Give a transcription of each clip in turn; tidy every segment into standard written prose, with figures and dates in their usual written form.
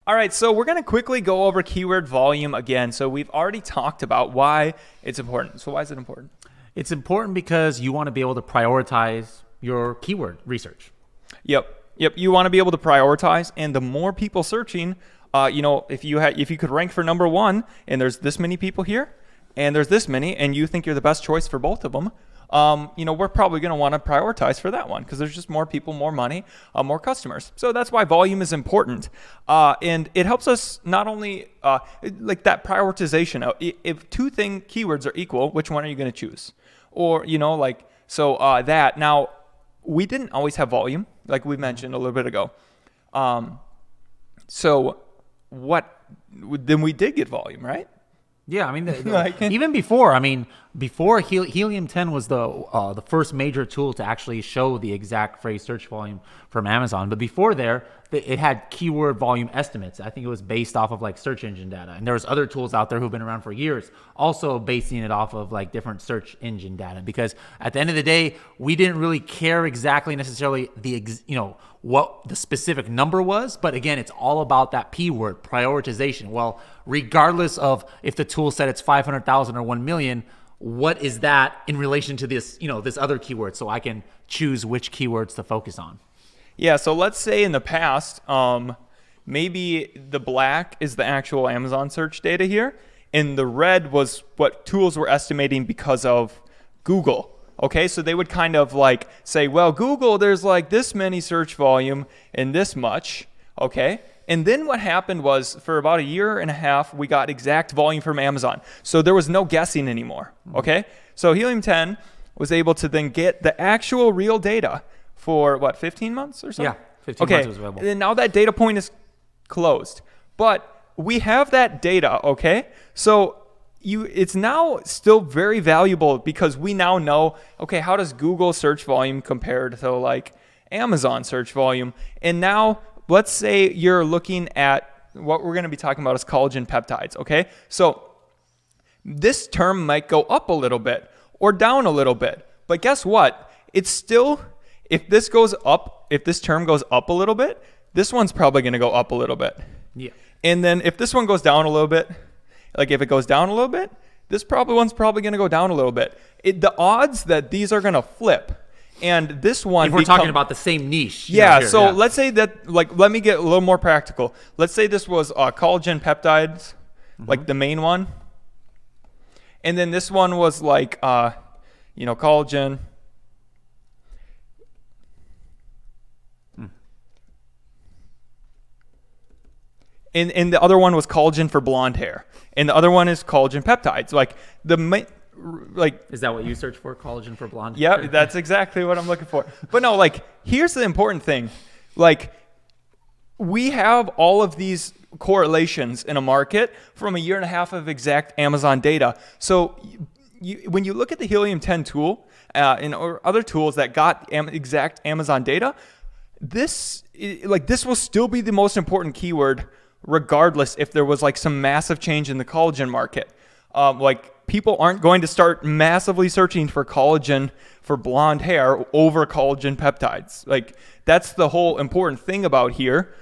All right, so we're going to quickly go over keyword volume again. So we've already talked about why it's important. So why is it important? It's important because you want to be able to prioritize your keyword research. Yep. You want to be able to prioritize, and the more people searching, if you could rank for number one, and there's this many people here, and there's this many, and you think you're the best choice for both of them, we're probably going to want to prioritize for that one because there's just more people, more money, more customers. So that's why volume is important. And it helps us not only like that prioritization. If two keywords are equal, which one are you going to choose? Or, that. Now, we didn't always have volume, like we mentioned a little bit ago. Then we did get volume, right? Yeah, I mean, even before Helium-10 was the first major tool to actually show the exact phrase search volume from Amazon. But before there, it had keyword volume estimates. I think it was based off of like search engine data. And there was other tools out there who've been around for years, also basing it off of like different search engine data. Because at the end of the day, we didn't really care exactly necessarily what the specific number was. But again, it's all about that P word, prioritization. Well, regardless of if the tool said it's 500,000 or 1 million, what is that in relation to this, this other keyword, so I can choose which keywords to focus on? Yeah, so let's say in the past, maybe the black is the actual Amazon search data here, and the red was what tools were estimating because of Google. Okay, so they would kind of like say, well, Google, there's like this many search volume and this much, okay? And then what happened was for about a year and a half, we got exact volume from Amazon. So there was no guessing anymore, okay? So Helium-10 was able to then get the actual real data for 15 months or so? Yeah, 15 months was available. And now that data point is closed. But we have that data, okay? So it's now still very valuable because we now know, okay, how does Google search volume compare to like Amazon search volume? And now let's say you're looking at what we're going to be talking about is collagen peptides, okay? So this term might go up a little bit or down a little bit. But guess what? It's still, if this term goes up a little bit, this one's probably going to go up a little bit. Yeah. And then if this one goes down a little bit, like if it goes down a little bit, this one's probably going to go down a little bit. The odds that these are going to flip, and this one, if we're talking about the same niche. Yeah. Let's say that, let me get a little more practical. Let's say this was collagen peptides, like the main one. And then this one was like, collagen. And the other one was collagen for blonde hair. And the other one is collagen peptides. Is that what you search for? Collagen for blonde? Yeah, that's exactly what I'm looking for. But no, here's the important thing. We have all of these correlations in a market from a year and a half of exact Amazon data. So when you look at the Helium-10 tool or other tools that got exact Amazon data, this will still be the most important keyword regardless if there was some massive change in the collagen market. People aren't going to start massively searching for collagen for blonde hair over collagen peptides. That's the whole important thing about here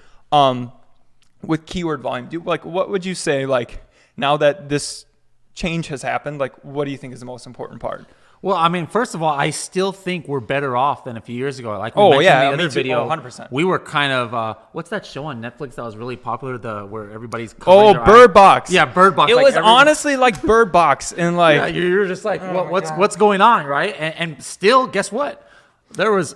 with keyword volume. What would you say, now that this change has happened, what do you think is the most important part? Well, I mean, first of all, I still think we're better off than a few years ago. Like we mentioned in the other video, 100%. We were kind of what's that show on Netflix that was really popular? Where everybody's covering their Bird Box. Yeah, Bird Box. It was honestly like Bird Box, and yeah, you're just like, what's going on, right? And still, guess what? There was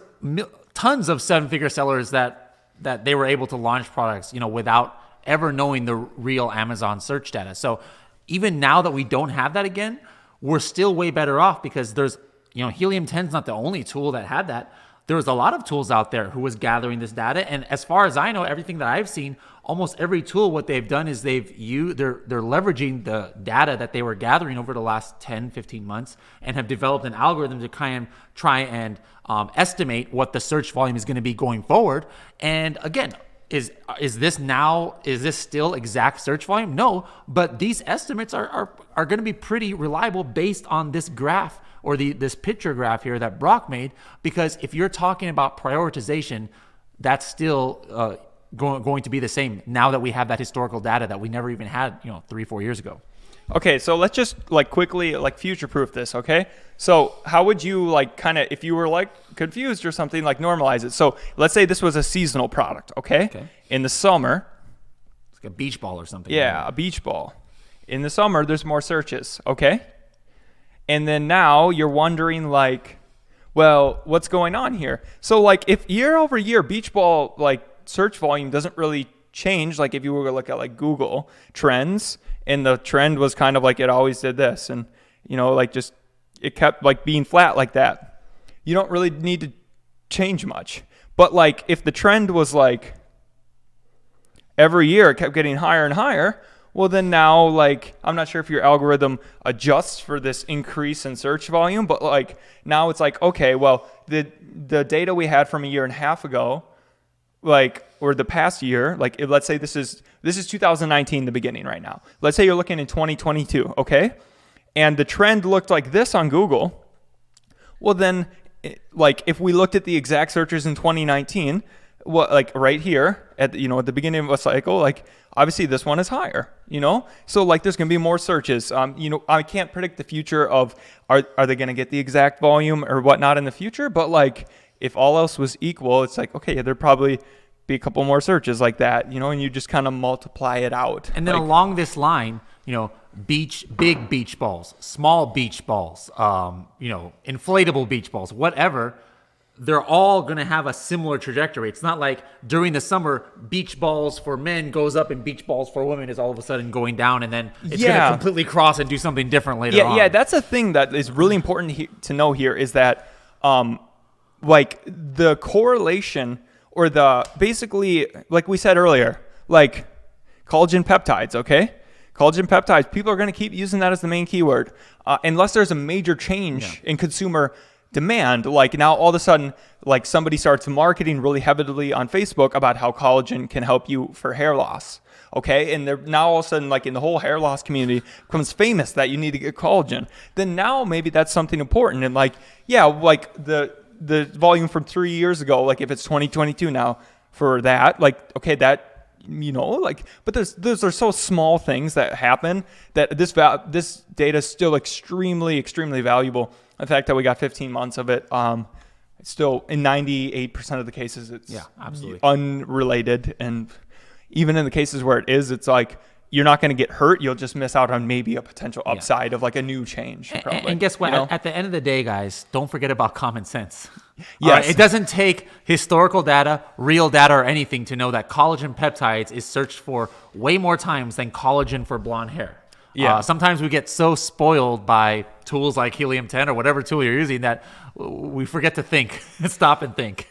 tons of seven-figure sellers that they were able to launch products, without ever knowing the real Amazon search data. So even now that we don't have that again, we're still way better off because there's, Helium-10 is not the only tool that had that. There was a lot of tools out there who was gathering this data. And as far as I know, everything that I've seen, almost every tool, what they've done is they're leveraging the data that they were gathering over the last 10, 15 months and have developed an algorithm to try and estimate what the search volume is going to be going forward. And again, is this still exact search volume? No, but these estimates are going to be pretty reliable based on this graph or this picture graph here that Brock made, because if you're talking about prioritization, that's still going to be the same now that we have that historical data that we never even had 3-4 years ago. Okay, so let's just like quickly like future proof this, okay? So how would you like kind of, if you were like confused or something, like normalize it? So let's say this was a seasonal product, okay? In the summer, it's like a beach ball or something. Yeah, a beach ball. In the summer, there's more searches, okay? And then now you're wondering like, well, what's going on here? So like if year over year beach ball like search volume doesn't really change, like if you were to look at like Google trends, and the trend was kind of like it always did this, and like just it kept like being flat like that, you don't really need to change much. But like if the trend was like every year it kept getting higher and higher, well then now like I'm not sure if your algorithm adjusts for this increase in search volume, but like now it's like, okay, well the data we had from a year and a half ago, like, or the past year, like let's say this is 2019, the beginning right now. Let's say you're looking in 2022, okay? And the trend looked like this on Google. Well then, like if we looked at the exact searches in 2019, what like right here at at the beginning of a cycle, like obviously this one is higher, So like there's gonna be more searches. I can't predict the future of are they gonna get the exact volume or whatnot in the future, but like if all else was equal, it's like, okay, there'd probably be a couple more searches like that, and you just kind of multiply it out. And then like, along this line, big beach balls, small beach balls, inflatable beach balls, whatever, they're all going to have a similar trajectory. It's not like during the summer, beach balls for men goes up and beach balls for women is all of a sudden going down, and then it's going to completely cross and do something different later on. Yeah, that's a thing that is really important to know here is that like the correlation or the basically, like we said earlier, like collagen peptides, okay? Collagen peptides, people are going to keep using that as the main keyword unless there's a major change in consumer demand. Like now all of a sudden, like somebody starts marketing really heavily on Facebook about how collagen can help you for hair loss. Okay, and they're now all of a sudden, like in the whole hair loss community, becomes famous that you need to get collagen. Then now maybe that's something important. And like, yeah, like the volume from 3 years ago, like if it's 2022 now for that, like, okay, that, like, but those are so small things that happen that this data is still extremely, extremely valuable. The fact that we got 15 months of it, it's still in 98% of the cases, it's absolutely unrelated. And even in the cases where it is, it's like, you're not going to get hurt. You'll just miss out on maybe a potential upside of like a new change. And guess what? At the end of the day, guys, don't forget about common sense. Yes. It doesn't take historical data, real data, or anything to know that collagen peptides is searched for way more times than collagen for blonde hair. Yeah. Sometimes we get so spoiled by tools like Helium-10 or whatever tool you're using that we forget to think, stop and think,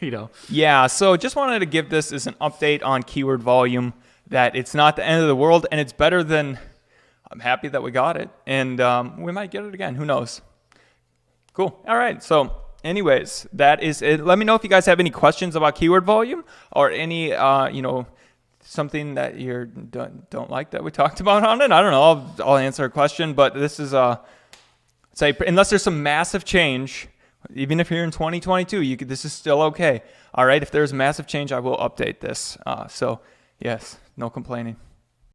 Yeah. So just wanted to give this as an update on keyword volume, that it's not the end of the world, and it's better than, I'm happy that we got it, and we might get it again. Who knows? Cool. All right. So anyways, that is it. Let me know if you guys have any questions about keyword volume or any, something that you don't like that we talked about on it. I don't know. I'll answer a question, but this is say unless there's some massive change, even if you're in 2022, this is still okay. All right. If there's massive change, I will update this. So yes, no complaining.